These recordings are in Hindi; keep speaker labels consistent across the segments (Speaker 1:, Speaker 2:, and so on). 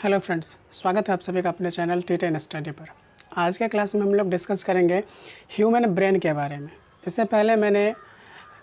Speaker 1: हेलो फ्रेंड्स, स्वागत है आप सभी का अपने चैनल T10 स्टडी पर। आज के क्लास में हम लोग डिस्कस करेंगे ह्यूमन ब्रेन के बारे में। इससे पहले मैंने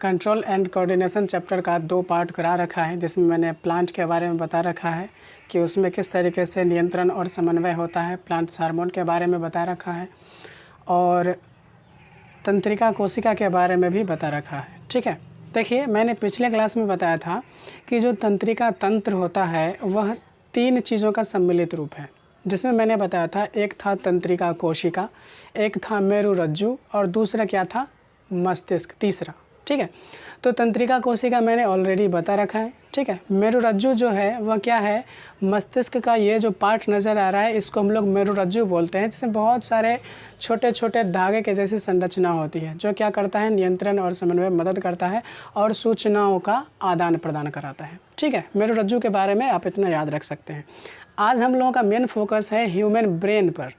Speaker 1: कंट्रोल एंड कोऑर्डिनेशन चैप्टर का 2 पार्ट करा रखा है, जिसमें मैंने प्लांट के बारे में बता रखा है कि उसमें किस तरीके से नियंत्रण और समन्वय होता है। प्लांट हार्मोन के बारे में बता रखा है और तंत्रिका कोशिका के बारे में भी बता रखा है। ठीक है, देखिए मैंने पिछले क्लास में बताया था कि जो तंत्रिका तंत्र होता है वह 3 चीज़ों का सम्मिलित रूप है, जिसमें मैंने बताया था एक था तंत्रिका कोशिका, एक था मेरुरज्जु और दूसरा क्या था मस्तिष्क, तीसरा। ठीक है, तो तंत्रिका कोशिका मैंने ऑलरेडी बता रखा है। ठीक है, मेरुरज्जु जो है वह क्या है, मस्तिष्क का ये जो पार्ट नज़र आ रहा है इसको हम लोग मेरुरज्जु बोलते हैं, जिसमें बहुत सारे छोटे छोटे धागे के जैसी संरचना होती है, जो क्या करता है नियंत्रण और समन्वय में मदद करता है और सूचनाओं का आदान प्रदान कराता है। ठीक है, मेरुरज्जु के बारे में आप इतना याद रख सकते हैं। आज हम लोगों का मेन फोकस है ह्यूमन ब्रेन पर,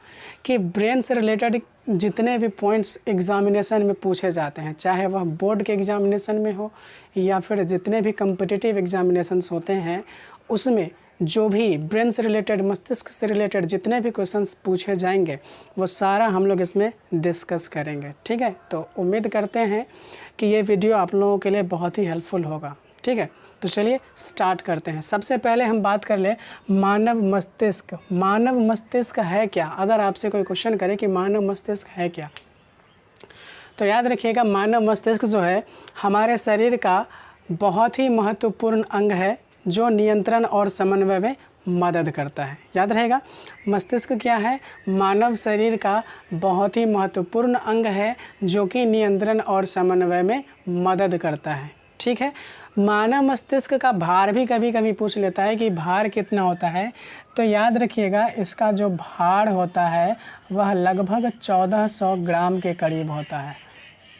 Speaker 1: कि ब्रेन से रिलेटेड जितने भी पॉइंट्स एग्जामिनेशन में पूछे जाते हैं, चाहे वह बोर्ड के एग्जामिनेशन में हो या फिर जितने भी कम्पिटिटिव एग्जामिनेशंस होते हैं, उसमें जो भी ब्रेन से रिलेटेड, मस्तिष्क से रिलेटेड जितने भी क्वेश्चंस पूछे जाएंगे वो सारा हम लोग इसमें डिस्कस करेंगे। ठीक है, तो उम्मीद करते हैं कि ये वीडियो आप लोगों के लिए बहुत ही हेल्पफुल होगा। ठीक है, तो चलिए स्टार्ट करते हैं। सबसे पहले हम बात कर ले मानव मस्तिष्क। मानव मस्तिष्क है क्या? अगर आपसे कोई क्वेश्चन करे कि मानव मस्तिष्क है क्या, तो याद रखिएगा मानव मस्तिष्क जो है हमारे शरीर का बहुत ही महत्वपूर्ण अंग है, जो नियंत्रण और समन्वय में मदद करता है। याद रहेगा, मस्तिष्क क्या है? मानव शरीर का बहुत ही महत्वपूर्ण अंग है, जो कि नियंत्रण और समन्वय में मदद करता है। ठीक है, मानव मस्तिष्क का भार भी कभी कभी पूछ लेता है कि भार कितना होता है, तो याद रखिएगा इसका जो भार होता है वह लगभग 1400 ग्राम के करीब होता है।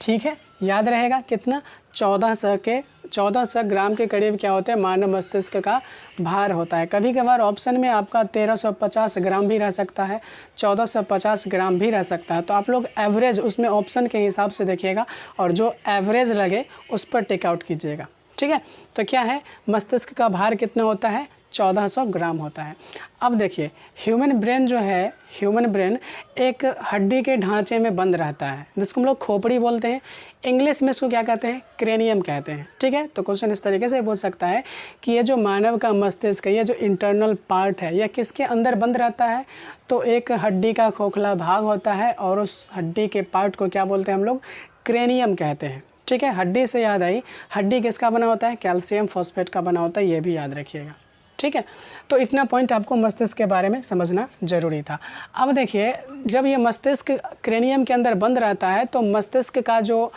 Speaker 1: ठीक है, याद रहेगा कितना, 1400 ग्राम के करीब क्या होते हैं मानव मस्तिष्क का भार होता है। कभी कभार ऑप्शन में आपका 1350 ग्राम भी रह सकता है, 1450 ग्राम भी रह सकता है। तो आप लोग एवरेज उसमें ऑप्शन के हिसाब से देखिएगा और जो एवरेज लगे उस पर टेक आउट कीजिएगा। ठीक है, तो क्या है, मस्तिष्क का भार कितना होता है? 1400 ग्राम होता है। अब देखिए ह्यूमन ब्रेन जो है, ह्यूमन ब्रेन एक हड्डी के ढांचे में बंद रहता है, जिसको हम लोग खोपड़ी बोलते हैं। इंग्लिश में इसको क्या कहते हैं? क्रेनियम कहते हैं। ठीक है, तो क्वेश्चन इस तरीके से पूछ सकता है कि ये जो मानव का मस्तिष्क है, ये जो इंटरनल पार्ट है, यह किसके अंदर बंद रहता है? तो एक हड्डी का खोखला भाग होता है और उस हड्डी के पार्ट को क्या बोलते हैं हम लोग? क्रेनियम कहते हैं। ठीक है, हड्डी से याद आई, हड्डी किसका बना होता है? कैल्शियम फॉस्फेट का बना होता है, ये भी याद रखिएगा। ठीक है, तो इतना पॉइंट आपको मस्तिष्क के बारे में समझना जरूरी था। अब देखिए, जब ये मस्तिष्क क्रेनियम के अंदर बंद रहता है तो मस्तिष्क का जो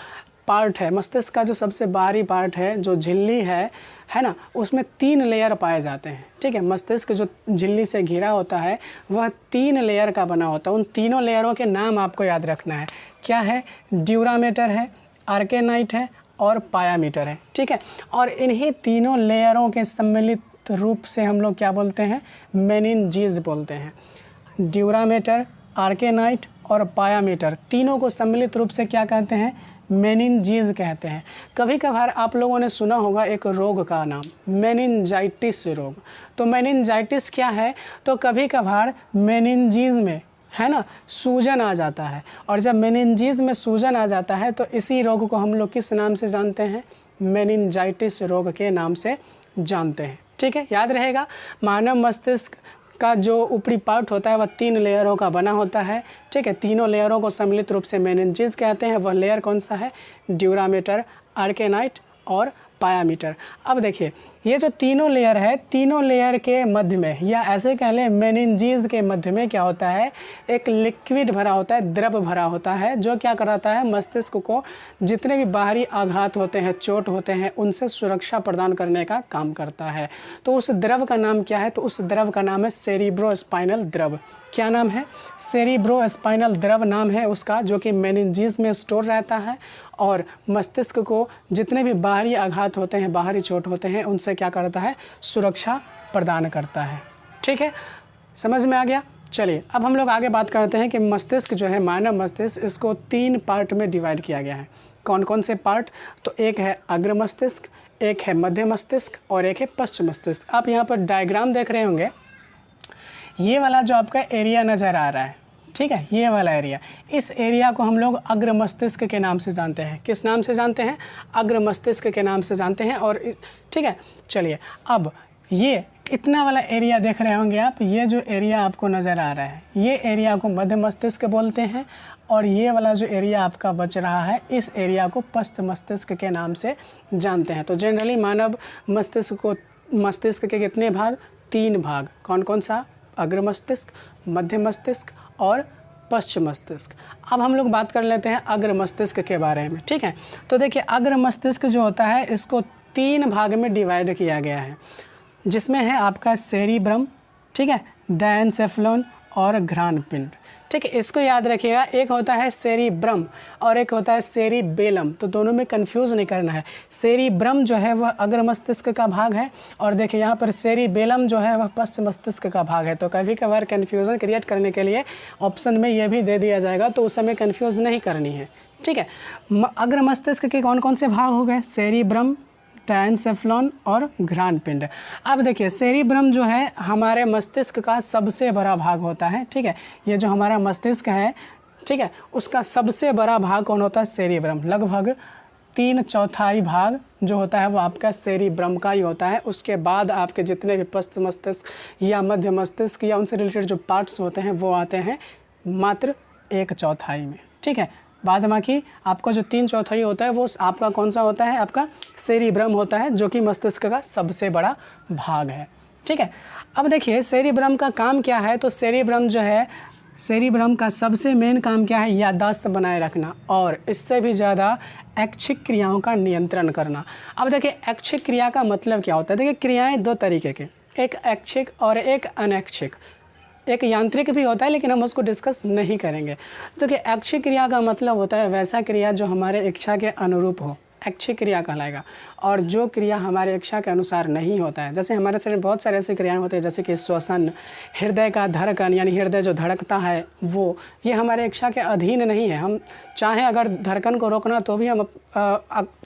Speaker 1: पार्ट है, मस्तिष्क का जो सबसे बाहरी पार्ट है, जो झिल्ली है ना, उसमें 3 लेयर पाए जाते हैं। ठीक है, मस्तिष्क जो झिल्ली से घिरा होता है वह 3 लेयर का बना होता है। उन तीनों लेयरों के नाम आपको याद रखना है। क्या है? ड्यूरामेटर है, आर्केनाइट है और पायामीटर है। ठीक है, और इन्हीं तीनों लेयरों के सम्मिलित रूप से हम लोग क्या बोलते हैं? मेनिनजीज बोलते हैं। ड्यूरामेटर, आर्केनाइट और पायामीटर, तीनों को सम्मिलित रूप से क्या कहते हैं? मेनिनजीज कहते हैं। कभी कभार आप लोगों ने सुना होगा एक रोग का नाम, मेनिनजाइटिस रोग। तो मेनिनजाइटिस क्या है? तो कभी कभार मेनिनजीज में है ना सूजन आ जाता है, और जब मेनिनजीज में सूजन आ जाता है तो इसी रोग को हम लोग किस नाम से जानते हैं? मेनिनजाइटिस रोग के नाम से जानते हैं। ठीक है, याद रहेगा मानव मस्तिष्क का जो ऊपरी पार्ट होता है वह 3 लेयरों का बना होता है। ठीक है, तीनों लेयरों को सम्मिलित रूप से मेनिनजीज कहते हैं। वह लेयर कौन सा है? ड्यूरामेटर, आर्केनाइट और पायामीटर। अब देखिए ये जो तीनों लेयर है, तीनों लेयर के मध्य में, या ऐसे कह लें मेनिनजीज के मध्य में क्या होता है? एक लिक्विड भरा होता है, द्रव भरा होता है, जो क्या कराता है? मस्तिष्क को जितने भी बाहरी आघात होते हैं, चोट होते हैं, उनसे सुरक्षा प्रदान करने का काम करता है। तो उस द्रव का नाम क्या है? तो उस द्रव का नाम है सेरिब्रोस्पाइनल द्रव। क्या नाम है? सेरिब्रोस्पाइनल द्रव नाम है उसका, जो कि मेनिनजीज में स्टोर रहता है और मस्तिष्क को जितने भी बाहरी आघात होते हैं, बाहरी चोट होते हैं, उनसे क्या करता है? सुरक्षा प्रदान करता है। ठीक है, समझ में आ गया? चलिए अब हम लोग आगे बात करते हैं कि मस्तिष्क जो है, मानव मस्तिष्क, इसको 3 पार्ट में डिवाइड किया गया है। कौन कौन से पार्ट? तो एक है अग्र मस्तिष्क, एक है मध्य मस्तिष्क और एक है पश्च मस्तिष्क। आप यहाँ पर डायग्राम देख रहे होंगे, ये वाला जो आपका एरिया नज़र आ रहा है, ठीक है, ये वाला एरिया, इस एरिया को हम लोग अग्र मस्तिष्क के नाम से जानते हैं। किस नाम से जानते हैं? अग्र मस्तिष्क के नाम से जानते हैं। और ठीक है, चलिए अब ये इतना वाला एरिया देख रहे होंगे आप, ये जो एरिया आपको नज़र आ रहा है, ये एरिया को मध्य मस्तिष्क बोलते हैं। और ये वाला जो एरिया आपका बच रहा है, इस एरिया को पश्च मस्तिष्क के नाम से जानते हैं। तो जनरली मानव मस्तिष्क के कितने भाग? 3 भाग। कौन कौन सा? अग्र मस्तिष्क, मध्य मस्तिष्क और पश्च मस्तिष्क। अब हम लोग बात कर लेते हैं अग्र मस्तिष्क के बारे में, ठीक है। तो देखिए, अग्र मस्तिष्क जो होता है इसको 3 भाग में डिवाइड किया गया है, जिसमें है आपका सेरिब्रम, ठीक है, डायनसेफलॉन और घ्राणपिंड, ठीक है। इसको याद रखिएगा, एक होता है सेरिब्रम और एक होता है सेरिबेलम, तो दोनों में कंफ्यूज नहीं करना है। सेरिब्रम जो है वह अग्र मस्तिष्क का भाग है और देखिए यहाँ पर सेरिबेलम जो है वह पश्च मस्तिष्क का भाग है। तो कभी कभार कन्फ्यूज़न क्रिएट करने के लिए ऑप्शन में यह भी दे दिया जाएगा, तो उस समय कन्फ्यूज़ नहीं करनी है, ठीक है। अग्र मस्तिष्क के कौन कौन से भाग हो गए? सेरिब्रम, डायनसेफलॉन और घ्राणपिंड। अब देखिए, सेरिब्रम जो है हमारे मस्तिष्क का सबसे बड़ा भाग होता है, ठीक है। ये जो हमारा मस्तिष्क है, ठीक है, उसका सबसे बड़ा भाग कौन होता है? सेरिब्रम। लगभग 3/4 भाग जो होता है वो आपका सेरिब्रम का ही होता है। उसके बाद आपके जितने भी पश्च मस्तिष्क या मध्य मस्तिष्क या उनसे रिलेटेड जो पार्ट्स होते हैं वो आते हैं मात्र 1/4 में, ठीक है। बाद बाकी आपका जो 3/4 होता है वो आपका कौन सा होता है? आपका सेरिब्रम होता है, जो कि मस्तिष्क का सबसे बड़ा भाग है, ठीक है। अब देखिए, सेरिब्रम का काम क्या है? तो सेरिब्रम जो है, सेरिब्रम का सबसे मेन काम क्या है? याददाश्त बनाए रखना और इससे भी ज़्यादा ऐच्छिक क्रियाओं का नियंत्रण करना। अब देखिए, ऐच्छिक क्रिया का मतलब क्या होता है? देखिए, क्रियाएं 2 तरीके के, एक ऐच्छिक और एक अनैच्छिक। एक यांत्रिक भी होता है लेकिन हम उसको डिस्कस नहीं करेंगे। तो देखिए, ऐच्छिक क्रिया का मतलब होता है वैसा क्रिया जो हमारे इच्छा के अनुरूप हो, ऐच्छिक क्रिया कहलाएगा। और जो क्रिया हमारे इच्छा के अनुसार नहीं होता है, जैसे हमारे शरीर में बहुत सारे ऐसे क्रियाएं होते हैं, जैसे कि श्वसन, हृदय का धड़कन, यानी हृदय जो धड़कता है वो, ये हमारे इच्छा के अधीन नहीं है। हम चाहें अगर धड़कन को रोकना तो भी हम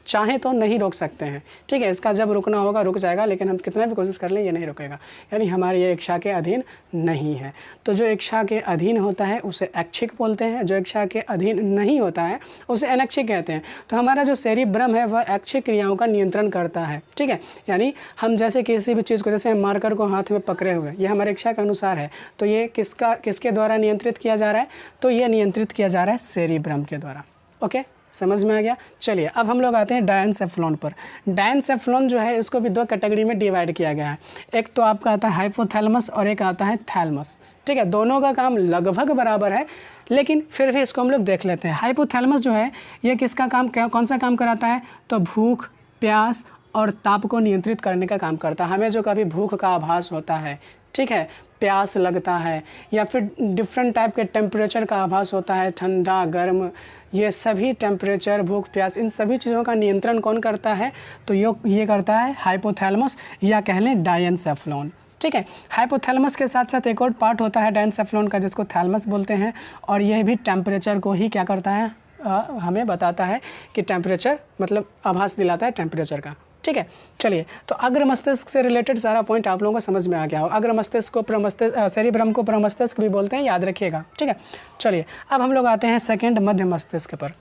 Speaker 1: चाहें तो नहीं रोक सकते हैं, ठीक है। इसका जब रुकना होगा रुक जाएगा, लेकिन हम कितना भी कोशिश कर लें ये नहीं रुकेगा, यानी हमारी ये इच्छा के अधीन नहीं है। तो जो इच्छा के अधीन होता है उसे ऐच्छिक बोलते हैं, जो इच्छा के अधीन नहीं होता है उसे अनैच्छिक कहते हैं। तो हमारा जो सेरिब्रम है वह ऐच्छिक क्रियाओं का नियंत्रण करता है, ठीक है। यानी हम जैसे किसी भी चीज़ को, जैसे हम मार्कर को हाथ में पकड़े हुए, ये हमारे इच्छा के अनुसार है, तो ये किसके द्वारा नियंत्रित किया जा रहा है? तो ये नियंत्रित किया जा रहा है सेरिब्रम के द्वारा। ओके, समझ में आ गया। चलिए अब हम लोग आते हैं डायनसेफलॉन पर। डायनसेफलॉन जो है इसको भी 2 कैटेगरी में डिवाइड किया गया है। एक तो आपका आता है हाइपोथैलेमस और एक आता है थैलेमस, ठीक है। दोनों का काम लगभग बराबर है, लेकिन फिर भी इसको हम लोग देख लेते हैं। हाइपोथैलेमस जो है ये किसका काम, कौन सा काम कराता है? तो भूख, प्यास और ताप को नियंत्रित करने का काम करता है। हमें जो कभी भूख का आभास होता है, ठीक है, प्यास लगता है या फिर डिफरेंट टाइप के टेम्परेचर का आभास होता है, ठंडा गर्म, ये सभी टेम्परेचर, भूख, प्यास, इन सभी चीज़ों का नियंत्रण कौन करता है? तो ये करता है हाइपोथैलेमस या कह लें डायनसेफलॉन, ठीक है। हाइपोथैलेमस के साथ साथ एक और पार्ट होता है डायनसेफलॉन का जिसको थैलेमस बोलते हैं, और यह भी टेम्परेचर को ही क्या करता है? हमें बताता है कि टेम्परेचर, मतलब आभास दिलाता है टेम्परेचर का, ठीक है। चलिए, तो अग्र मस्तिष्क से रिलेटेड सारा पॉइंट आप लोगों को समझ में आ गया हो। अग्र मस्तिष्क को प्रमस्तिष्क, सेरिब्रम को प्रमस्तिष्क भी बोलते हैं, याद रखिएगा, ठीक है। चलिए अब हम लोग आते हैं सेकंड मध्य मस्तिष्क पर,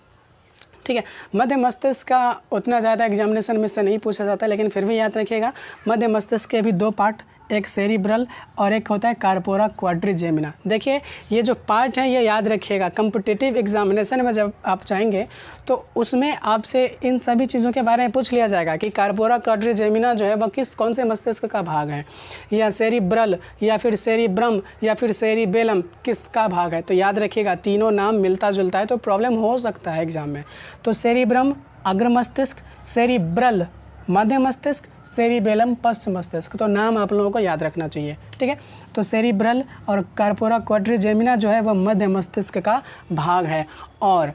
Speaker 1: ठीक है। मध्य मस्तिष्क का उतना ज़्यादा एग्जामिनेशन में से नहीं पूछा जाता, लेकिन फिर भी याद रखिएगा, मध्य मस्तिष्क के भी 2 पार्ट, एक सेरिब्रल और एक होता है कार्पोरा क्वाड्रिजेमिना। देखिए, ये जो पार्ट है ये याद रखिएगा, कम्पिटिटिव एग्जामिनेशन में जब आप जाएंगे तो उसमें आपसे इन सभी चीज़ों के बारे में पूछ लिया जाएगा कि कार्पोरा क्वाड्रिजेमिना जो है वह कौन से मस्तिष्क का भाग है, या सेरिब्रल या फिर सेरिब्रम या फिर सेरिबेलम किसका भाग है। तो याद रखिएगा, तीनों नाम मिलता जुलता है तो प्रॉब्लम हो सकता है एग्जाम में। तो सेरिब्रम अग्र मस्तिष्क, सेरिब्रल मध्य मस्तिष्क, सेरिबेलम पश्च मस्तिष्क, तो नाम आप लोगों को याद रखना चाहिए, ठीक है। तो सेरिब्रल और कार्पोरा क्वाड्रिजेमिना जो है वह मध्य मस्तिष्क का भाग है, और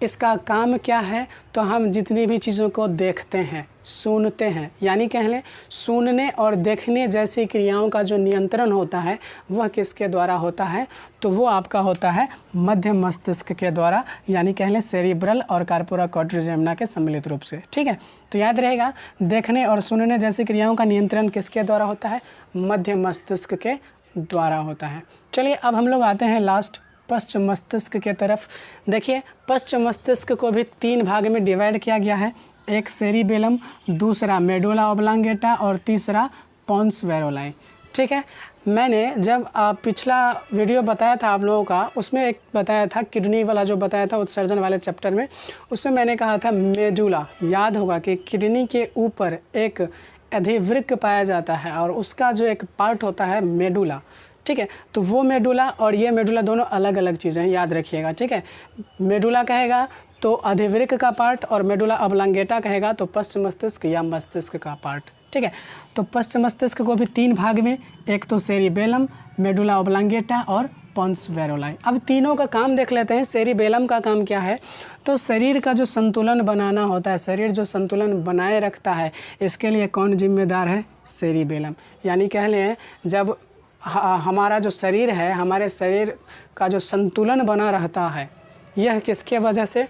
Speaker 1: इसका काम क्या है? तो हम जितनी भी चीज़ों को देखते हैं, सुनते हैं, यानी कह लें सुनने और देखने जैसी क्रियाओं का जो नियंत्रण होता है वह किसके द्वारा होता है? तो वो आपका होता है मध्य मस्तिष्क के द्वारा, यानी कह लें सेरिब्रल और कार्पोरा क्वाड्रिजेमिना के सम्मिलित रूप से, ठीक है। तो याद रहेगा, देखने और सुनने जैसी क्रियाओं का नियंत्रण किसके द्वारा होता है? मध्य मस्तिष्क के द्वारा होता है। चलिए अब हम लोग आते हैं लास्ट पश्च मस्तिष्क के तरफ। देखिए पश्च मस्तिष्क को भी 3 भाग में डिवाइड किया गया है, एक सेरिबेलम, दूसरा मेडुला ऑब्लांगेटा और तीसरा पोन्स वेरोलाई। ठीक है, मैंने जब पिछला वीडियो बताया था आप लोगों का, उसमें एक बताया था किडनी वाला जो बताया था उत्सर्जन वाले चैप्टर में, उसमें मैंने कहा था मेडुला, याद होगा कि किडनी के ऊपर एक अधिवृक्क पाया जाता है और उसका जो एक पार्ट होता है मेडुला। ठीक है, तो वो मेडुला और ये मेडुला दोनों अलग अलग चीज़ें हैं, याद रखिएगा। ठीक है, मेडुला कहेगा तो अधिवृक्क का पार्ट और मेडुला ऑब्लांगेटा कहेगा तो पश्च मस्तिष्क या मस्तिष्क का पार्ट। ठीक है, तो पश्च मस्तिष्क को भी 3 भाग में, एक तो सेरिबेलम, मेडुला ऑब्लांगेटा और पोन्स वेरोलाई। अब तीनों का काम देख लेते हैं। सेरिबेलम का काम क्या है, तो शरीर का जो संतुलन बनाना होता है, शरीर जो संतुलन बनाए रखता है, इसके लिए कौन जिम्मेदार है, सेरिबेलम। यानी कह लें जब हमारा जो शरीर है, हमारे शरीर का जो संतुलन बना रहता है, यह किसके वजह से,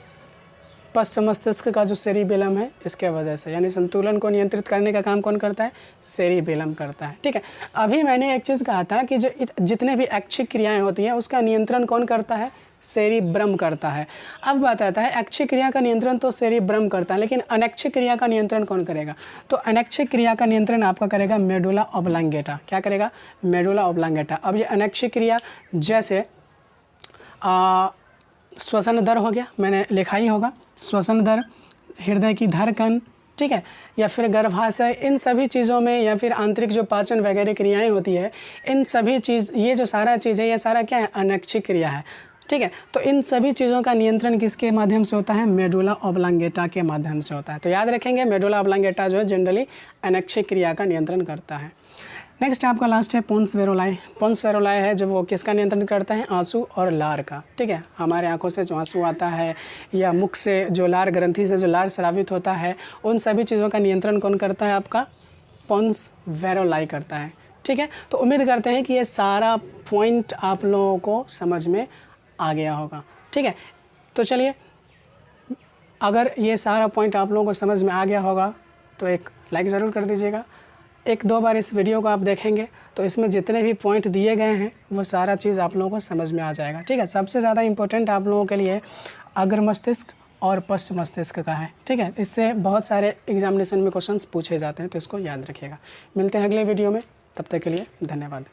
Speaker 1: पश्च मस्तिष्क का जो सेरिबेलम है इसके वजह से। यानी संतुलन को नियंत्रित करने का काम कौन करता है, सेरिबेलम करता है। ठीक है, अभी मैंने एक चीज़ कहा था कि जो जितने भी ऐच्छिक क्रियाएं होती हैं उसका नियंत्रण कौन करता है, सेरिब्रम करता है। अब बात आता है ऐच्छिक क्रिया का नियंत्रण तो सेरिब्रम करता है, लेकिन अनैच्छिक क्रिया का नियंत्रण कौन करेगा, तो अनैच्छिक क्रिया का नियंत्रण आपका करेगा मेडुला ऑब्लांगेटा। क्या करेगा, मेडुला ऑब्लांगेटा। अब ये अनैच्छिक क्रिया जैसे श्वसन दर हो गया, मैंने लिखा ही होगा, श्वसन दर, हृदय की धड़कन, ठीक है, या फिर गर्भाशय, इन सभी चीज़ों में, या फिर आंतरिक जो पाचन वगैरह क्रियाएं होती है, इन सभी चीज़, ये जो सारा चीज़ है, ये सारा क्या है, अनैच्छिक क्रिया है। ठीक है, तो इन सभी चीज़ों का नियंत्रण किसके माध्यम से होता है, मेडुला ऑब्लांगेटा के माध्यम से होता है। तो याद रखेंगे मेडुला ऑब्लांगेटा जो है जनरली अनैच्छिक क्रिया का नियंत्रण करता है। नेक्स्ट आपका लास्ट है पोन्स वेरोलाई। पोन्स वेरोलाई है जो वो किसका नियंत्रण करता है, आंसू और लार का। ठीक है, हमारे आंखों से जो आंसू आता है या मुख से जो लार, ग्रंथि से जो लार स्रावित होता है, उन सभी चीज़ों का नियंत्रण कौन करता है, आपका पोन्स वेरोलाई करता है। ठीक है, तो उम्मीद करते हैं कि ये सारा पॉइंट आप लोगों को समझ में आ गया होगा। ठीक है, तो चलिए, अगर ये सारा पॉइंट आप लोगों को समझ में आ गया होगा तो एक लाइक ज़रूर कर दीजिएगा। 1-2 बार इस वीडियो को आप देखेंगे तो इसमें जितने भी पॉइंट दिए गए हैं वो सारा चीज़ आप लोगों को समझ में आ जाएगा। ठीक है, सबसे ज़्यादा इंपॉर्टेंट आप लोगों के लिए अग्र मस्तिष्क और पश्च मस्तिष्क का है। ठीक है, इससे बहुत सारे एग्जामिनेशन में क्वेश्चंस पूछे जाते हैं, तो इसको याद रखिएगा। मिलते हैं अगले वीडियो में, तब तक के लिए धन्यवाद।